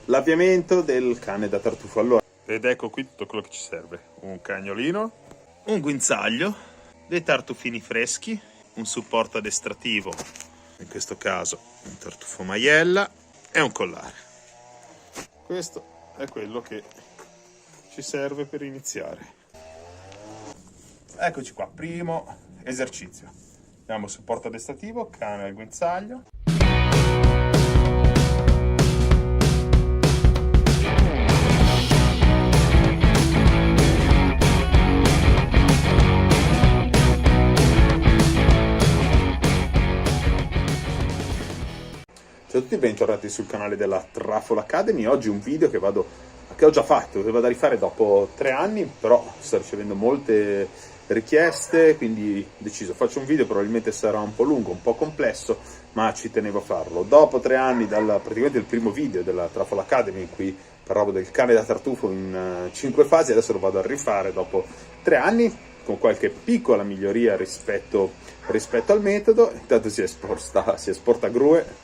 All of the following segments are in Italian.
l'avviamento del cane da tartufo. Allora, ed ecco qui tutto quello che ci serve: un cagnolino, un guinzaglio, dei tartufini freschi, un supporto addestrativo, in questo caso un tartufo maiella, e un collare. Questo è quello che ci serve per iniziare. Eccoci qua, primo esercizio. Abbiamo supporto addestrativo, cane al guinzaglio. Ciao a tutti, bentornati sul canale della Truffle Academy. Oggi un video che ho già fatto, che vado a rifare dopo 3 anni, però sto ricevendo molte richieste, quindi ho deciso, faccio un video, probabilmente sarà un po' lungo, un po' complesso, ma ci tenevo a farlo. Dopo 3 anni dal praticamente il primo video della Truffle Academy, in cui parlavo del cane da tartufo in 5 fasi, adesso lo vado a rifare dopo 3 anni, con qualche piccola miglioria rispetto al metodo. Intanto si esporta Grue.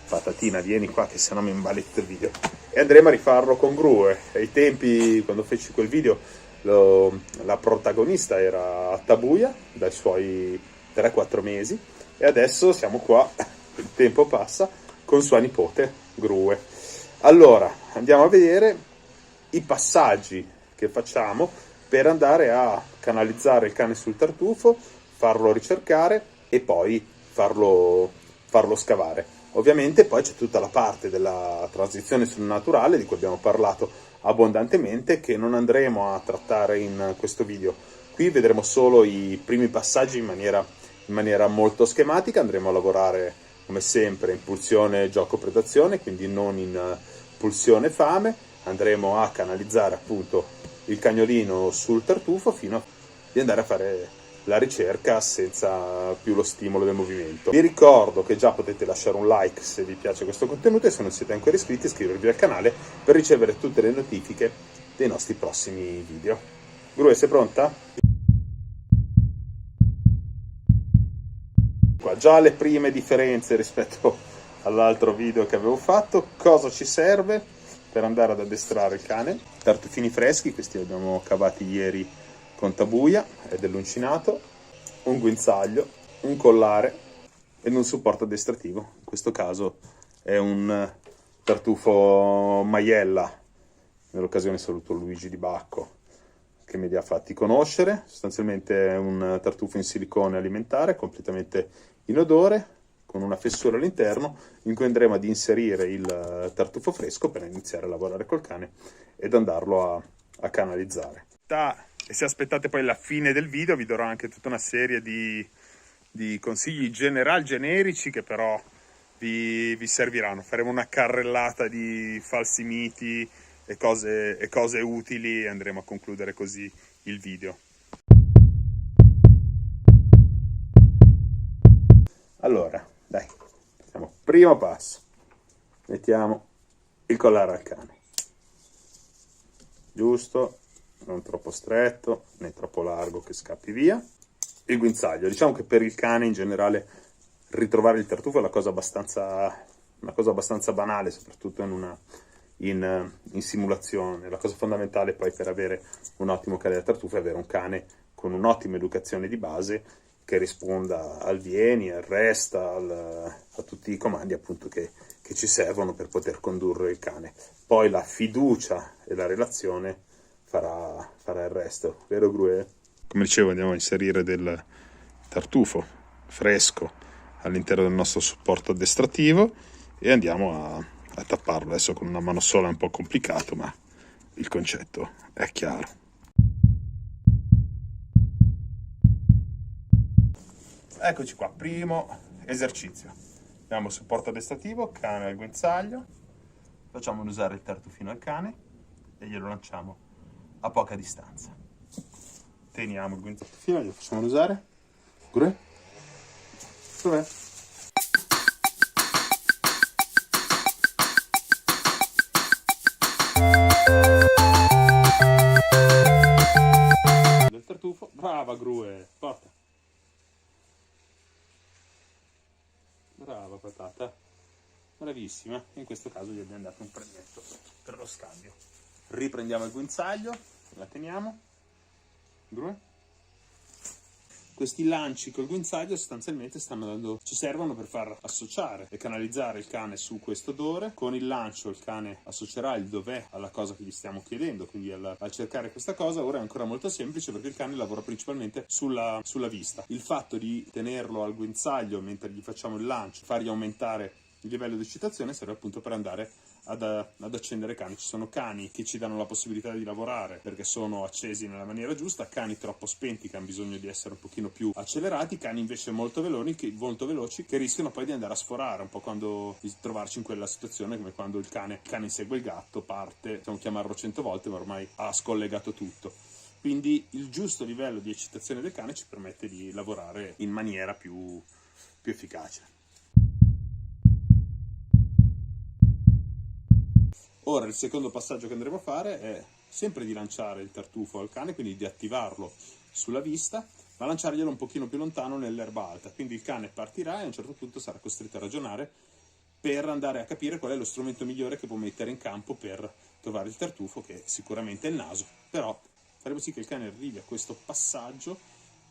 Patatina, vieni qua che sennò mi imballetto il video. E andremo a rifarlo con Grue. Ai tempi, quando feci quel video, la protagonista era Tabuya, dai suoi 3-4 mesi, e adesso siamo qua, il tempo passa, con sua nipote Grue. Allora, andiamo a vedere i passaggi che facciamo per andare a canalizzare il cane sul tartufo, farlo ricercare e poi farlo scavare. Ovviamente poi c'è tutta la parte della transizione sul naturale, di cui abbiamo parlato abbondantemente, che non andremo a trattare in questo video. Qui vedremo solo i primi passaggi in maniera molto schematica. Andremo a lavorare come sempre in pulsione gioco-predazione, quindi non in pulsione-fame. Andremo a canalizzare appunto il cagnolino sul tartufo fino a di andare a fare la ricerca senza più lo stimolo del movimento. Vi ricordo che già potete lasciare un like se vi piace questo contenuto, e se non siete ancora iscritti iscrivervi al canale per ricevere tutte le notifiche dei nostri prossimi video. Grue, sei pronta? Qua già le prime differenze rispetto all'altro video che avevo fatto. Cosa ci serve per andare ad addestrare il cane? Tartufini freschi, questi li abbiamo cavati ieri con Tabuya, è dell'uncinato, un guinzaglio, un collare ed un supporto addestrativo. In questo caso è un tartufo maiella, nell'occasione saluto Luigi Di Bacco che me li ha fatti conoscere. Sostanzialmente è un tartufo in silicone alimentare, completamente inodore, con una fessura all'interno in cui andremo ad inserire il tartufo fresco per iniziare a lavorare col cane ed andarlo a canalizzare. E se aspettate poi la fine del video vi darò anche tutta una serie di consigli generici che però vi serviranno. Faremo una carrellata di falsi miti e cose utili e andremo a concludere così il video. Allora, dai, facciamo primo passo. Mettiamo il collare al cane. Giusto. Non troppo stretto né troppo largo che scappi via. Il guinzaglio, diciamo che per il cane in generale ritrovare il tartufo è una cosa abbastanza banale, soprattutto in simulazione. La cosa fondamentale poi per avere un ottimo cane da tartufo è avere un cane con un'ottima educazione di base che risponda al vieni, al resta, a tutti i comandi appunto che ci servono per poter condurre il cane. Poi la fiducia e la relazione farà il resto, vero Grue? Come dicevo, andiamo a inserire del tartufo fresco all'interno del nostro supporto addestrativo e andiamo a tapparlo. Adesso con una mano sola è un po' complicato, ma il concetto è chiaro. Eccoci qua, primo esercizio. Abbiamo supporto addestrativo, cane al guinzaglio, facciamo usare il tartufino al cane e glielo lanciamo a poca distanza. Teniamo il guinzaglio, glielo facciamo usare. Grue? Dov'è? Del tartufo, brava Grue, porta. Brava patata, bravissima. In questo caso gli abbiamo dato un premietto. scambio. Riprendiamo il guinzaglio, la teniamo. Questi lanci col guinzaglio sostanzialmente ci servono per far associare e canalizzare il cane su questo odore. Con il lancio il cane associerà il dov'è alla cosa che gli stiamo chiedendo, quindi a cercare questa cosa. Ora è ancora molto semplice perché il cane lavora principalmente sulla vista. Il fatto di tenerlo al guinzaglio mentre gli facciamo il lancio, fargli aumentare il livello di eccitazione, serve appunto per andare ad accendere cani. Ci sono cani che ci danno la possibilità di lavorare perché sono accesi nella maniera giusta, cani troppo spenti che hanno bisogno di essere un pochino più accelerati, cani invece molto veloci che rischiano poi di andare a sforare un po' di trovarci in quella situazione come quando il cane insegue il gatto, parte, possiamo chiamarlo 100 volte ma ormai ha scollegato tutto. Quindi il giusto livello di eccitazione del cane ci permette di lavorare in maniera più efficace. Ora il secondo passaggio che andremo a fare è sempre di lanciare il tartufo al cane, quindi di attivarlo sulla vista, ma lanciarglielo un pochino più lontano nell'erba alta. Quindi il cane partirà e a un certo punto sarà costretto a ragionare per andare a capire qual è lo strumento migliore che può mettere in campo per trovare il tartufo, che sicuramente è il naso. Però faremo sì che il cane arrivi a questo passaggio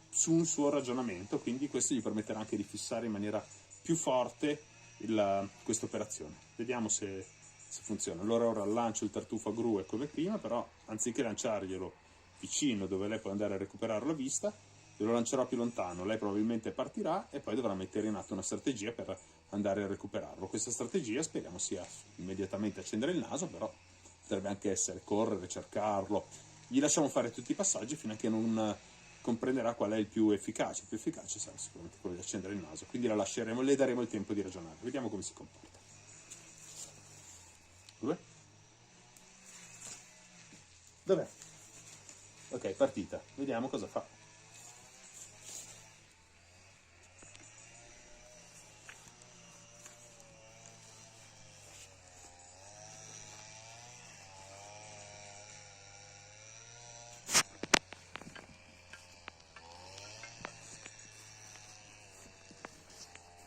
su un suo ragionamento, quindi questo gli permetterà anche di fissare in maniera più forte questa operazione. Vediamo se funziona. Allora ora lancio il tartufo a gru come prima, però anziché lanciarglielo vicino dove lei può andare a recuperare la vista, glielo lancerò più lontano. Lei probabilmente partirà e poi dovrà mettere in atto una strategia per andare a recuperarlo. Questa strategia speriamo sia immediatamente accendere il naso, però potrebbe anche essere correre, cercarlo. Gli lasciamo fare tutti i passaggi fino a che non comprenderà qual è il più efficace. Il più efficace sarà sicuramente quello di accendere il naso, quindi la lasceremo, le daremo il tempo di ragionare. Vediamo come si comporta. Dov'è? Ok, partita. Vediamo cosa fa.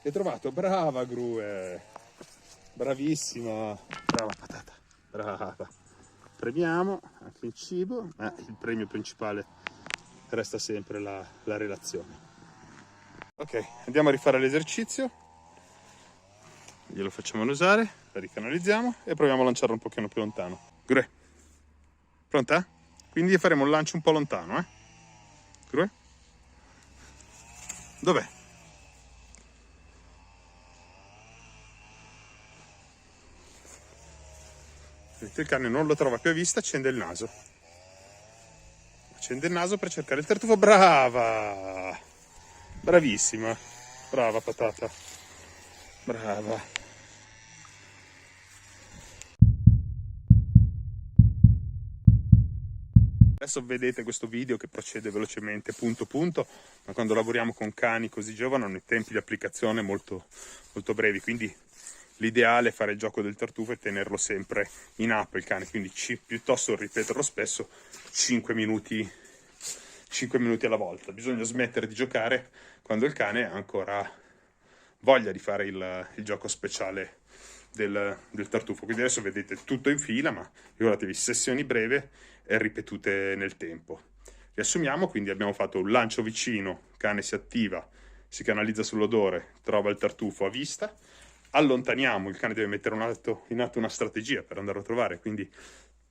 Hai trovato? Brava Grue! Bravissima! Brava patata! Brava! Premiamo anche il cibo, ma il premio principale resta sempre la relazione. Ok, andiamo a rifare l'esercizio, glielo facciamo usare, la ricanalizziamo e proviamo a lanciarlo un pochino più lontano. Grue, pronta? Quindi faremo un lancio un po' lontano, Grue? Dov'è? Il cane non lo trova più a vista, accende il naso. Accende il naso per cercare il tartufo. Brava! Bravissima! Brava patata! Brava! Adesso vedete questo video che procede velocemente punto punto, ma quando lavoriamo con cani così giovani hanno i tempi di applicazione molto, molto brevi, quindi l'ideale è fare il gioco del tartufo e tenerlo sempre in app il cane, quindi piuttosto ripeterlo spesso 5 minuti alla volta. Bisogna smettere di giocare quando il cane ha ancora voglia di fare il gioco speciale del tartufo. Quindi adesso vedete tutto in fila, ma ricordatevi, sessioni breve e ripetute nel tempo. Riassumiamo, quindi abbiamo fatto un lancio vicino, il cane si attiva, si canalizza sull'odore, trova il tartufo a vista, allontaniamo, il cane deve mettere in atto una strategia per andare a trovare, quindi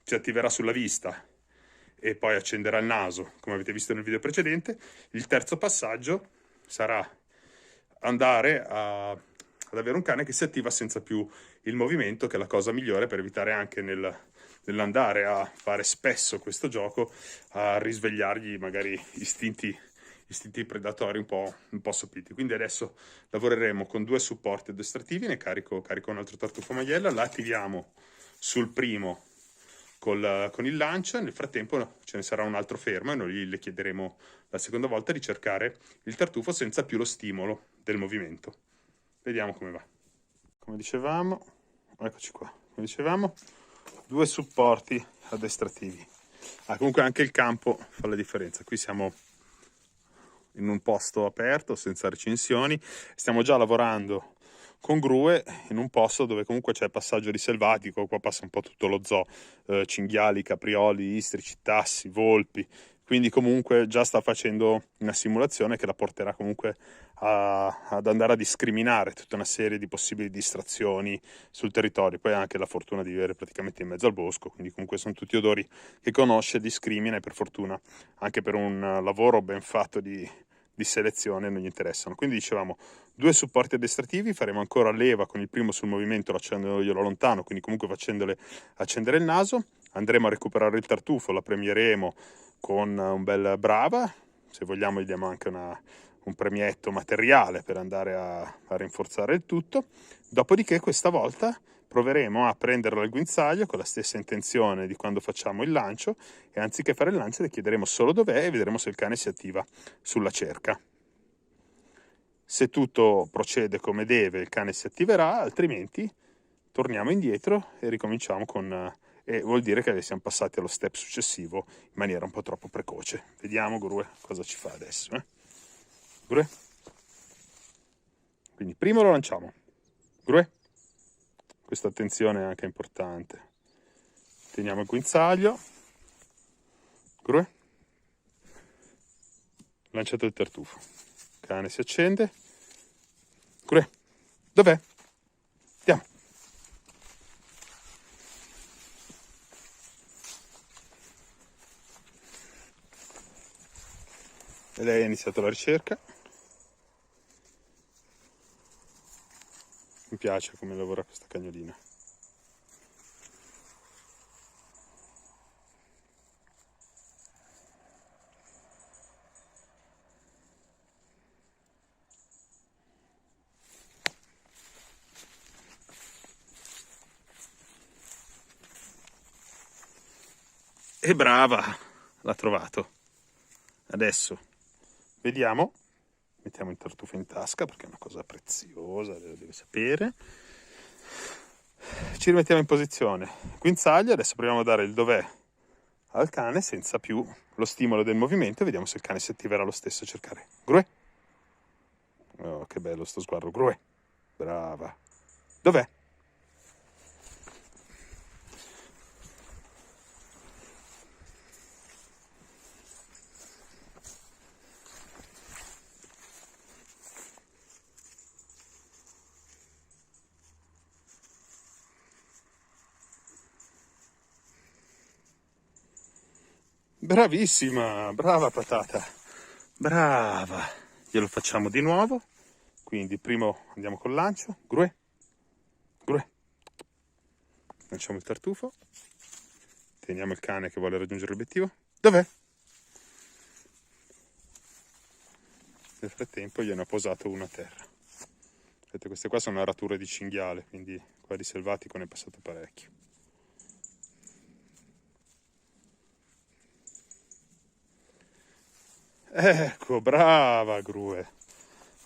si attiverà sulla vista e poi accenderà il naso, come avete visto nel video precedente. Il terzo passaggio sarà andare ad avere un cane che si attiva senza più il movimento, che è la cosa migliore per evitare anche nell'andare a fare spesso questo gioco a risvegliargli magari istinti predatori un po' sopiti. Quindi adesso lavoreremo con 2 supporti addestrativi, ne carico un altro tartufo maiella, la attiviamo sul primo con il lancio, nel frattempo ce ne sarà un altro fermo e noi le chiederemo la seconda volta di cercare il tartufo senza più lo stimolo del movimento. Vediamo come va. Come dicevamo, eccoci qua, come dicevamo, 2 supporti addestrativi. Comunque anche il campo fa la differenza, qui siamo in un posto aperto senza recinzioni, stiamo già lavorando con grue in un posto dove comunque c'è passaggio di selvatico. Qua passa un po' tutto lo zoo, cinghiali, caprioli, istrici, tassi, volpi, quindi comunque già sta facendo una simulazione che la porterà comunque ad andare a discriminare tutta una serie di possibili distrazioni sul territorio. Poi ha anche la fortuna di vivere praticamente in mezzo al bosco, quindi comunque sono tutti odori che conosce, discrimina, e per fortuna anche per un lavoro ben fatto di selezione non gli interessano. Quindi dicevamo 2 supporti addestrativi, faremo ancora leva con il primo sul movimento lasciandolo lontano, quindi comunque facendole accendere il naso. Andremo a recuperare il tartufo, la premieremo con un bel brava, se vogliamo gli diamo anche un premietto materiale per andare a rinforzare il tutto. Dopodiché questa volta proveremo a prenderla al guinzaglio con la stessa intenzione di quando facciamo il lancio, e anziché fare il lancio le chiederemo solo dov'è e vedremo se il cane si attiva sulla cerca. Se tutto procede come deve il cane si attiverà, altrimenti torniamo indietro e ricominciamo e vuol dire che siamo passati allo step successivo in maniera un po' troppo precoce. Vediamo Grue cosa ci fa adesso. Grue? Quindi primo lo lanciamo. Grue? Questa attenzione è anche importante. Teniamo il guinzaglio. Grue? Lanciato il tartufo. Il cane si accende. Grue? Dov'è? Andiamo. E lei ha iniziato la ricerca. Mi piace come lavora questa cagnolina. E brava, l'ha trovato. Adesso vediamo. Mettiamo il tartufo in tasca perché è una cosa preziosa, lo deve sapere. Ci rimettiamo in posizione. Guinzaglio, adesso proviamo a dare il dov'è al cane senza più lo stimolo del movimento e vediamo se il cane si attiverà lo stesso a cercare. Grue. Oh, che bello sto sguardo. Grue. Brava. Dov'è? Bravissima, brava patata, brava. Glielo facciamo di nuovo. Quindi primo andiamo col lancio. Grue, grue. Lanciamo il tartufo. Teniamo il cane che vuole raggiungere l'obiettivo. Dov'è? Nel frattempo gliene ho posato una a terra. Vedete, queste qua sono arature di cinghiale, quindi qua di selvatico ne è passato parecchio. Ecco, brava Grue,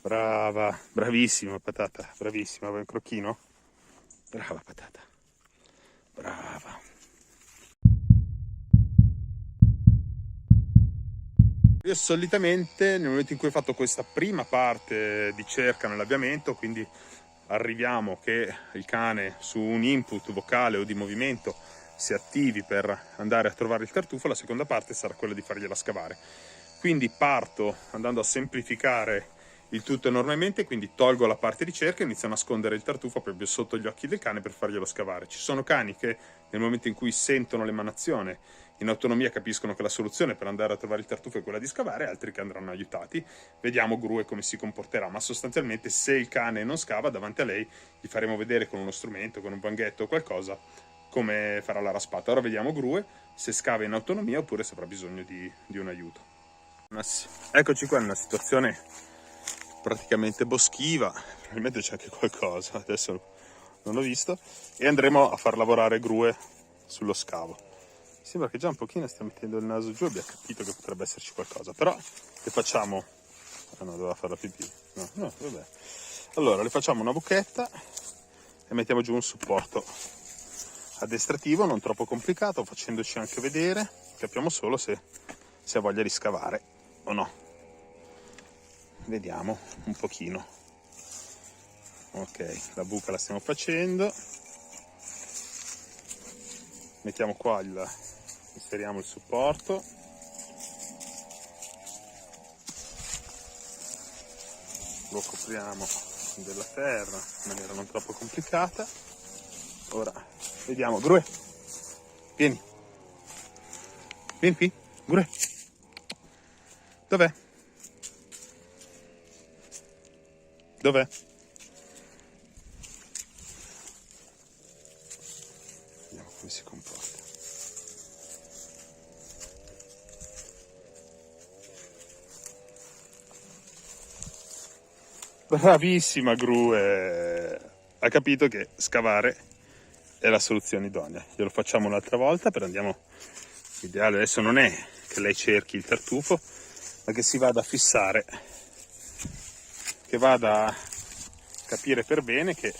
brava, bravissima patata, bravissima. Vuoi un crocchino? Brava patata, brava. Io solitamente nel momento in cui ho fatto questa prima parte di cerca nell'avviamento, quindi arriviamo che il cane su un input vocale o di movimento si attivi per andare a trovare il tartufo, la seconda parte sarà quella di fargliela scavare. Quindi parto andando a semplificare il tutto enormemente, quindi tolgo la parte di cerca e inizio a nascondere il tartufo proprio sotto gli occhi del cane per farglielo scavare. Ci sono cani che nel momento in cui sentono l'emanazione in autonomia capiscono che la soluzione per andare a trovare il tartufo è quella di scavare, altri che andranno aiutati. Vediamo Grue come si comporterà, ma sostanzialmente se il cane non scava davanti a lei gli faremo vedere con uno strumento, con un vanghetto o qualcosa come farà la raspata. Ora vediamo Grue se scava in autonomia oppure se avrà bisogno di un aiuto. Eccoci qua in una situazione praticamente boschiva, probabilmente c'è anche qualcosa, adesso non l'ho visto, e andremo a far lavorare Grue sullo scavo. Sembra che già un pochino stia mettendo il naso giù e abbia capito che potrebbe esserci qualcosa, però le facciamo... Ah no, doveva fare la pipì. No, vabbè. Allora, le facciamo una buchetta e mettiamo giù un supporto addestrativo, non troppo complicato, facendoci anche vedere, capiamo solo se ha voglia di scavare o no. Vediamo un pochino. Ok, la buca la stiamo facendo. Mettiamo qua inseriamo il supporto. Lo copriamo della terra in maniera non troppo complicata. Ora vediamo, Grue, vieni qui, Grue, dov'è? Vediamo come si comporta. Bravissima Grue, ha capito che scavare è la soluzione idonea. Glielo facciamo un'altra volta, però l'ideale adesso non è che lei cerchi il tartufo, ma che si vada a fissare, che vada a capire per bene che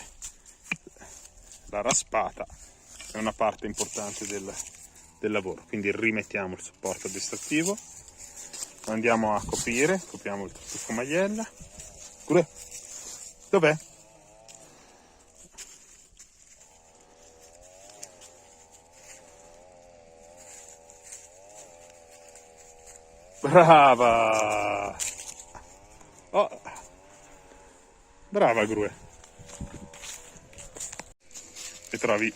la raspata è una parte importante del lavoro. Quindi rimettiamo il supporto addestrativo, andiamo a copriamo il tartufo maiella. Dov'è? Brava! Oh, brava Grue. E trovi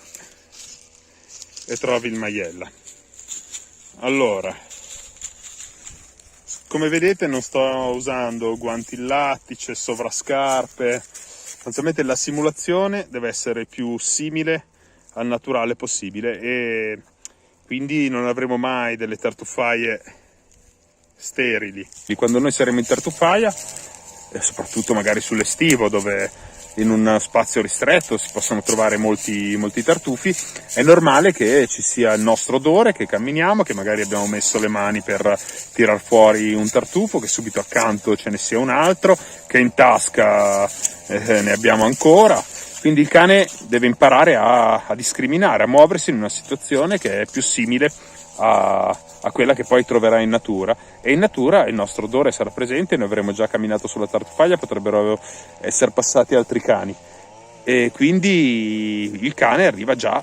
il maiella. Allora, come vedete non sto usando guanti in lattice, sovrascarpe. Sostanzialmente la simulazione deve essere più simile al naturale possibile e quindi non avremo mai delle tartufaie sterili. Quando noi saremo in tartufaia, e soprattutto magari sull'estivo dove in un spazio ristretto si possono trovare molti tartufi, è normale che ci sia il nostro odore, che camminiamo, che magari abbiamo messo le mani per tirar fuori un tartufo, che subito accanto ce ne sia un altro, che in tasca ne abbiamo ancora. Quindi il cane deve imparare a discriminare, a muoversi in una situazione che è più simile a quella che poi troverà in natura, e in natura il nostro odore sarà presente, noi avremo già camminato sulla tartufaglia, potrebbero essere passati altri cani e quindi il cane arriva già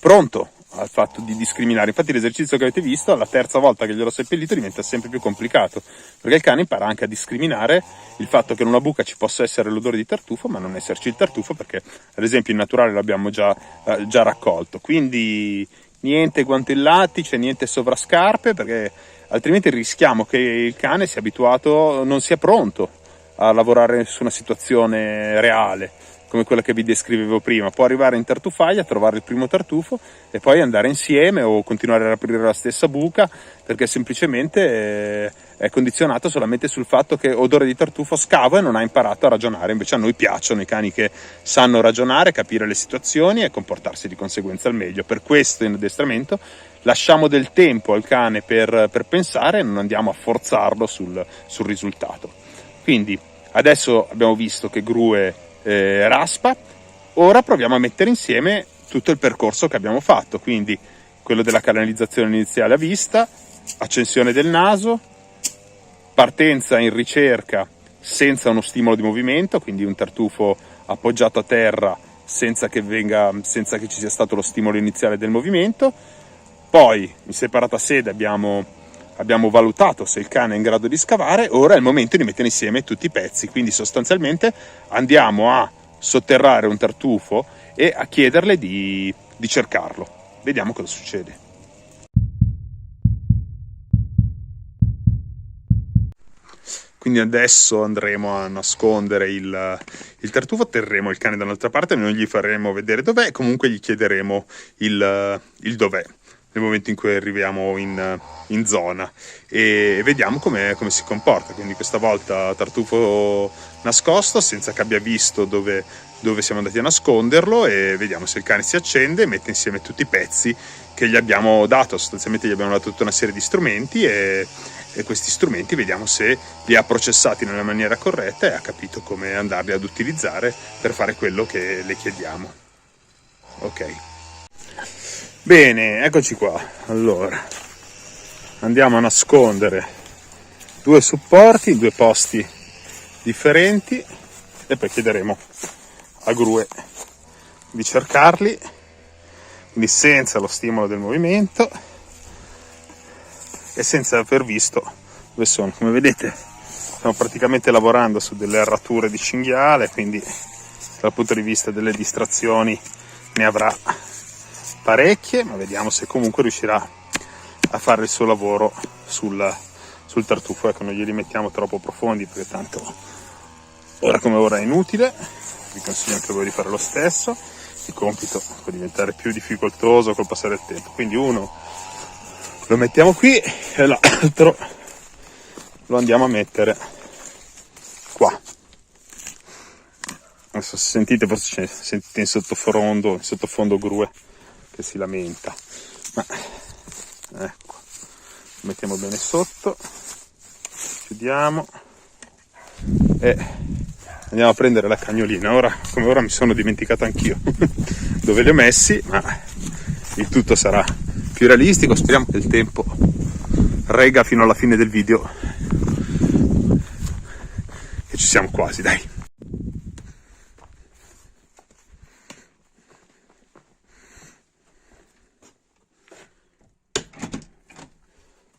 pronto al fatto di discriminare. Infatti l'esercizio che avete visto, la terza volta che glielo seppellito, diventa sempre più complicato, perché il cane impara anche a discriminare il fatto che in una buca ci possa essere l'odore di tartufo ma non esserci il tartufo, perché ad esempio in naturale l'abbiamo già raccolto. Quindi niente guanti in lattice, niente sovrascarpe, perché altrimenti rischiamo che il cane sia abituato, non sia pronto a lavorare su una situazione reale come quella che vi descrivevo prima. Può arrivare in tartufaia, trovare il primo tartufo e poi andare insieme o continuare ad aprire la stessa buca, perché semplicemente è condizionato solamente sul fatto che odore di tartufo, scava e non ha imparato a ragionare. Invece a noi piacciono i cani che sanno ragionare, capire le situazioni e comportarsi di conseguenza al meglio. Per questo in addestramento lasciamo del tempo al cane per pensare e non andiamo a forzarlo sul risultato. Quindi adesso abbiamo visto che Grue raspa, ora proviamo a mettere insieme tutto il percorso che abbiamo fatto, quindi quello della canalizzazione iniziale a vista, accensione del naso, partenza in ricerca senza uno stimolo di movimento, quindi un tartufo appoggiato a terra senza che ci sia stato lo stimolo iniziale del movimento. Poi in separata sede abbiamo valutato se il cane è in grado di scavare. Ora è il momento di mettere insieme tutti i pezzi, quindi sostanzialmente andiamo a sotterrare un tartufo e a chiederle di cercarlo. Vediamo cosa succede. Quindi adesso andremo a nascondere il tartufo, terremo il cane da un'altra parte, non gli faremo vedere dov'è, comunque gli chiederemo il dov'è nel momento in cui arriviamo in zona e vediamo come si comporta. Quindi questa volta tartufo nascosto senza che abbia visto dove siamo andati a nasconderlo, e vediamo se il cane si accende e mette insieme tutti i pezzi che gli abbiamo dato. Sostanzialmente gli abbiamo dato tutta una serie di strumenti e questi strumenti vediamo se li ha processati nella maniera corretta e ha capito come andarli ad utilizzare per fare quello che le chiediamo. Ok. Bene, eccoci qua. Allora, andiamo a nascondere due supporti in due posti differenti e poi chiederemo a Grue di cercarli, quindi senza lo stimolo del movimento e senza aver visto dove sono. Come vedete stiamo praticamente lavorando su delle arrature di cinghiale, quindi dal punto di vista delle distrazioni ne avrà parecchie, ma vediamo se comunque riuscirà a fare il suo lavoro sul tartufo. Ecco, non glieli mettiamo troppo profondi perché tanto ora come ora è inutile, vi consiglio anche voi di fare lo stesso, il compito può diventare più difficoltoso col passare del tempo, quindi uno lo mettiamo qui e l'altro lo andiamo a mettere qua. Adesso se sentite, forse sentite in sottofondo Grue che si lamenta, ma ecco, lo mettiamo bene sotto, chiudiamo e andiamo a prendere la cagnolina. Ora come ora mi sono dimenticato anch'io dove li ho messi, ma il tutto sarà più realistico. Speriamo che il tempo regga fino alla fine del video, che ci siamo quasi, dai.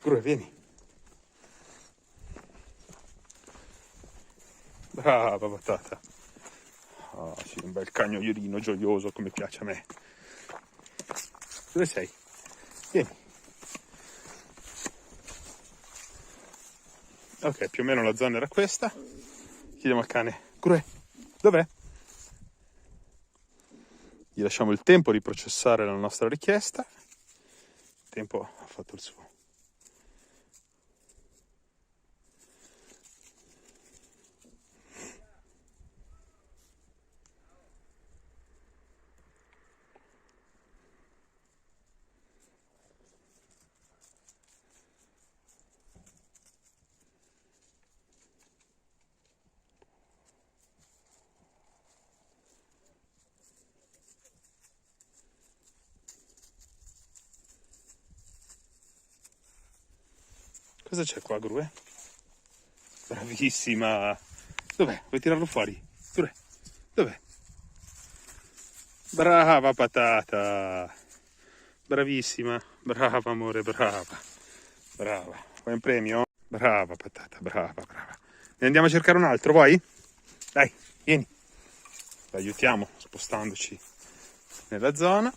Grue, vieni. Brava Patata. Oh, sì, un bel cagnolino gioioso come piace a me. Dove sei? Vieni. Ok, più o meno la zona era questa. Chiediamo al cane: Grue, dov'è? Gli lasciamo il tempo di processare la nostra richiesta. Il tempo ha fatto il suo. Cosa c'è qua, Grue? Bravissima! Dov'è? Vuoi tirarlo fuori? Grue, dov'è? Brava Patata! Bravissima! Brava amore, brava! Brava! Vuoi un premio? Brava Patata, brava. Ne andiamo a cercare un altro, vuoi? Dai, vieni! L'aiutiamo spostandoci nella zona.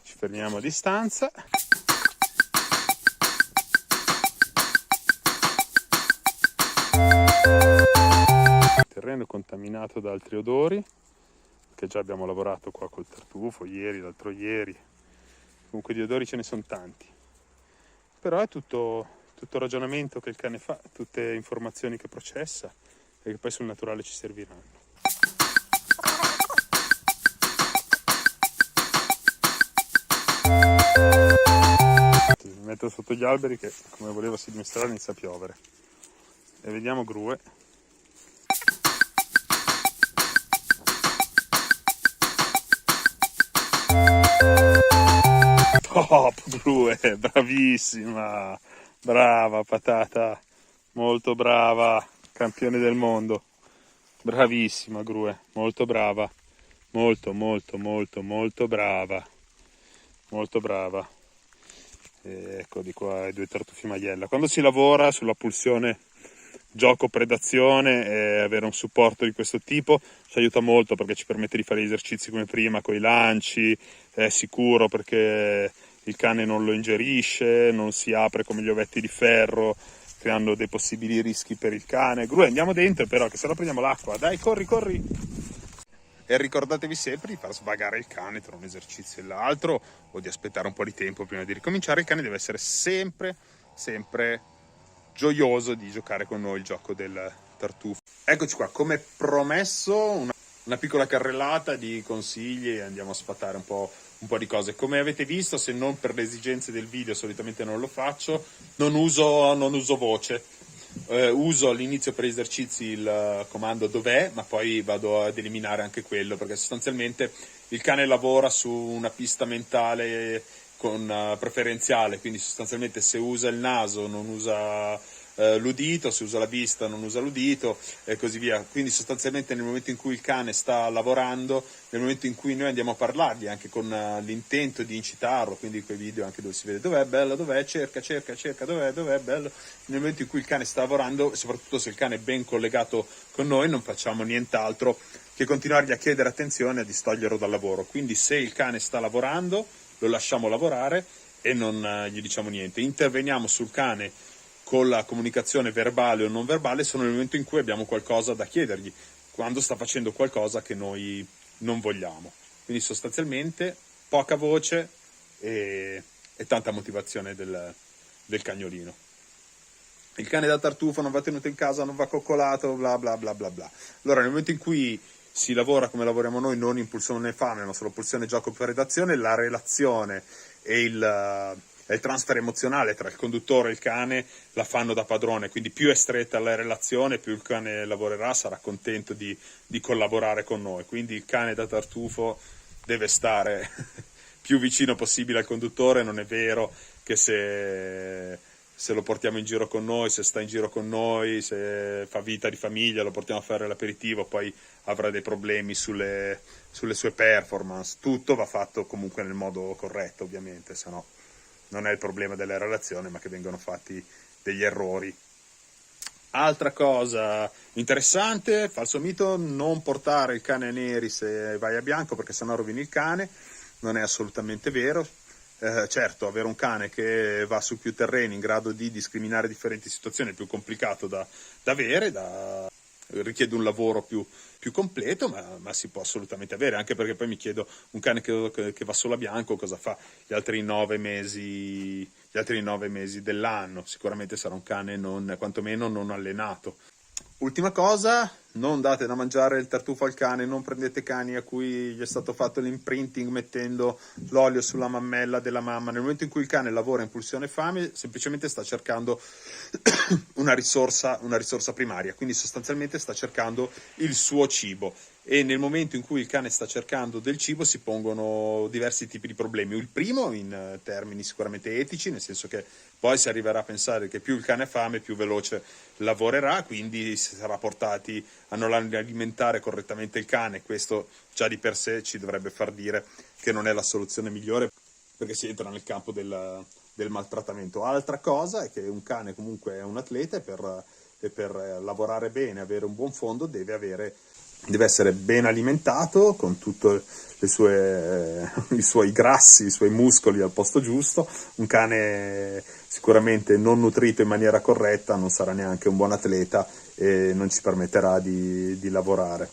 Ci fermiamo a distanza. Terreno contaminato da altri odori, che già abbiamo lavorato qua col tartufo ieri, l'altro ieri. Comunque di odori ce ne sono tanti, però è tutto ragionamento che il cane fa, tutte informazioni che processa e che poi sul naturale ci serviranno. Mi metto sotto gli alberi che, come volevasi dimostrare, inizia a piovere. E vediamo Grue. Top Grue, bravissima, brava Patata, molto brava, campione del mondo, bravissima Grue, molto brava, molto brava. E ecco di qua i due tartufi maiella. Quando si lavora sulla pulsione gioco predazione e avere un supporto di questo tipo ci aiuta molto, perché ci permette di fare gli esercizi come prima con i lanci, è sicuro perché il cane non lo ingerisce, non si apre come gli ovetti di ferro, creando dei possibili rischi per il cane. Grue, andiamo dentro però, che se no prendiamo l'acqua. Dai, corri! E ricordatevi sempre di far svagare il cane tra un esercizio e l'altro, o di aspettare un po' di tempo prima di ricominciare. Il cane deve essere sempre gioioso di giocare con noi il gioco del tartufo. Eccoci qua, come promesso, una piccola carrellata di consigli e andiamo a sfatare un po' di cose. Come avete visto, se non per le esigenze del video, solitamente non lo faccio, non uso voce. Uso all'inizio per esercizi il comando dov'è, ma poi vado ad eliminare anche quello, perché sostanzialmente il cane lavora su una pista mentale con preferenziale, quindi sostanzialmente se usa il naso non usa l'udito, se usa la vista non usa l'udito e così via. Quindi sostanzialmente nel momento in cui il cane sta lavorando, nel momento in cui noi andiamo a parlargli anche con l'intento di incitarlo, quindi quei video anche dove si vede dov'è, bello, dov'è, cerca, dov'è, bello, nel momento in cui il cane sta lavorando, soprattutto se il cane è ben collegato con noi, non facciamo nient'altro che continuargli a chiedere attenzione e a distoglierlo dal lavoro. Quindi se il cane sta lavorando, lo lasciamo lavorare e non gli diciamo niente. Interveniamo sul cane con la comunicazione verbale o non verbale solo nel momento in cui abbiamo qualcosa da chiedergli, quando sta facendo qualcosa che noi non vogliamo. Quindi sostanzialmente poca voce e tanta motivazione del cagnolino. Il cane da tartufo non va tenuto in casa, non va coccolato, bla bla bla bla bla. Allora nel momento in cui si lavora come lavoriamo noi, non in pulsione fame, ma solo pulsione gioco predazione, la relazione e il transfer emozionale tra il conduttore e il cane la fanno da padrone, quindi più è stretta la relazione, più il cane lavorerà, sarà contento di collaborare con noi. Quindi il cane da tartufo deve stare più vicino possibile al conduttore. Non è vero che se lo portiamo in giro con noi, se sta in giro con noi, se fa vita di famiglia, lo portiamo a fare l'aperitivo, poi avrà dei problemi sulle sue performance. Tutto va fatto comunque nel modo corretto, ovviamente, se no non è il problema della relazione, ma che vengono fatti degli errori. Altra cosa interessante, falso mito, non portare il cane a neri se vai a bianco perché sennò rovini il cane. Non è assolutamente vero. Certo, avere un cane che va su più terreni in grado di discriminare differenti situazioni è più complicato da avere, richiede un lavoro più completo, ma si può assolutamente avere, anche perché poi mi chiedo, un cane che va solo a bianco cosa fa gli altri 9 mesi dell'anno? Sicuramente sarà un cane quantomeno non allenato. Ultima cosa, non date da mangiare il tartufo al cane, non prendete cani a cui gli è stato fatto l'imprinting mettendo l'olio sulla mammella della mamma. Nel momento in cui il cane lavora in pulsione fame, semplicemente sta cercando una risorsa primaria, quindi sostanzialmente sta cercando il suo cibo. E nel momento in cui il cane sta cercando del cibo si pongono diversi tipi di problemi. Il primo in termini sicuramente etici, nel senso che poi si arriverà a pensare che più il cane ha fame più veloce lavorerà, quindi si sarà portati a non alimentare correttamente il cane. Questo già di per sé ci dovrebbe far dire che non è la soluzione migliore, perché si entra nel campo del maltrattamento. Altra cosa è che un cane comunque è un atleta e per lavorare bene, avere un buon fondo deve essere ben alimentato con tutti i suoi grassi, i suoi muscoli al posto giusto. Un cane sicuramente non nutrito in maniera corretta non sarà neanche un buon atleta e non ci permetterà di lavorare.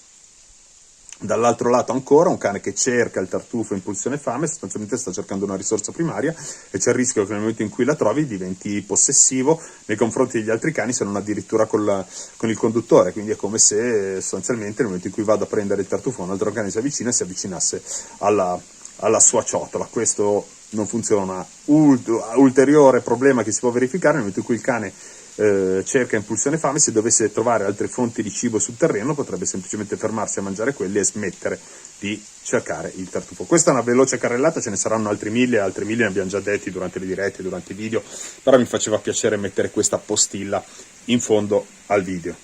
Dall'altro lato ancora un cane che cerca il tartufo in pulsione fame sostanzialmente sta cercando una risorsa primaria e c'è il rischio che nel momento in cui la trovi diventi possessivo nei confronti degli altri cani, se non addirittura con il conduttore. Quindi è come se sostanzialmente nel momento in cui vado a prendere il tartufo un altro cane si avvicinasse alla sua ciotola. Questo non funziona. Ulteriore problema che si può verificare nel momento in cui il cane cerca in pulsione fame, se dovesse trovare altre fonti di cibo sul terreno potrebbe semplicemente fermarsi a mangiare quelli e smettere di cercare il tartufo. Questa è una veloce carrellata, ce ne saranno altri mille ne abbiamo già detti durante le dirette, durante i video, però mi faceva piacere mettere questa postilla in fondo al video.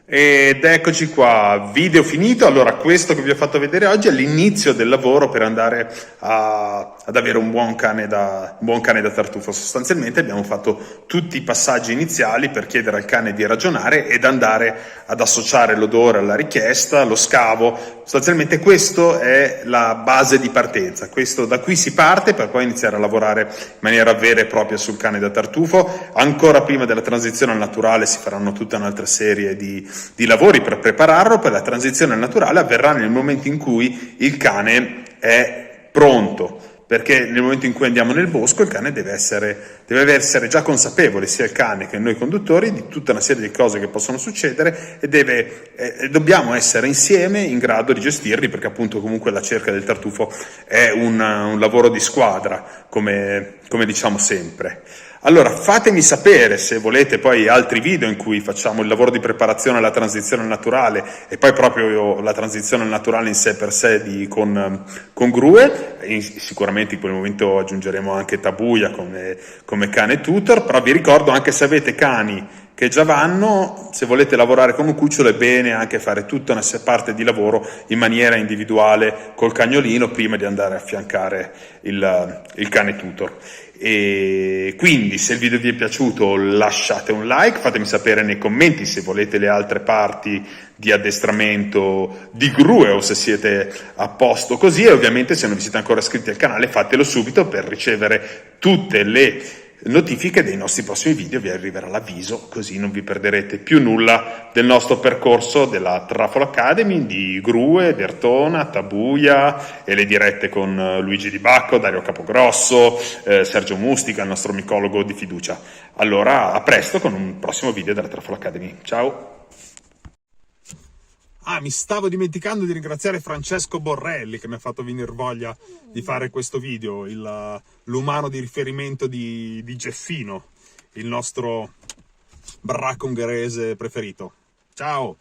Ed eccoci qua, video finito. Allora, questo che vi ho fatto vedere oggi è l'inizio del lavoro per andare ad avere un buon cane da tartufo. Sostanzialmente abbiamo fatto tutti i passaggi iniziali per chiedere al cane di ragionare ed andare ad associare l'odore alla richiesta, lo scavo. Sostanzialmente questo è la base di partenza, da qui si parte per poi iniziare a lavorare in maniera vera e propria sul cane da tartufo. Ancora prima della transizione al naturale si faranno tutta un'altra serie di lavori per prepararlo. Per la transizione al naturale avverrà nel momento in cui il cane è pronto, perché nel momento in cui andiamo nel bosco il cane deve essere già consapevole, sia il cane che noi conduttori, di tutta una serie di cose che possono succedere e dobbiamo essere insieme in grado di gestirli, perché appunto comunque la cerca del tartufo è un lavoro di squadra, come diciamo sempre. Allora, fatemi sapere se volete poi altri video in cui facciamo il lavoro di preparazione alla transizione al naturale e poi proprio la transizione al naturale in sé per sé con Grue. E sicuramente in quel momento aggiungeremo anche Tabuya come cane tutor, però vi ricordo, anche se avete cani che già vanno, se volete lavorare con un cucciolo è bene anche fare tutta una parte di lavoro in maniera individuale col cagnolino prima di andare a affiancare il cane tutor. E quindi se il video vi è piaciuto lasciate un like, fatemi sapere nei commenti se volete le altre parti di addestramento di Grue o se siete a posto così, e ovviamente se non vi siete ancora iscritti al canale fatelo subito per ricevere tutte le notifiche dei nostri prossimi video, vi arriverà l'avviso, così non vi perderete più nulla del nostro percorso della Truffle Academy, di Grue, Dertona, Tabuya e le dirette con Luigi Di Bacco, Dario Capogrosso, Sergio Mustica, il nostro micologo di fiducia. Allora, a presto con un prossimo video della Truffle Academy. Ciao! Ah, mi stavo dimenticando di ringraziare Francesco Borrelli che mi ha fatto venire voglia di fare questo video, l'umano di riferimento di Geffino, il nostro baracco ungherese preferito. Ciao!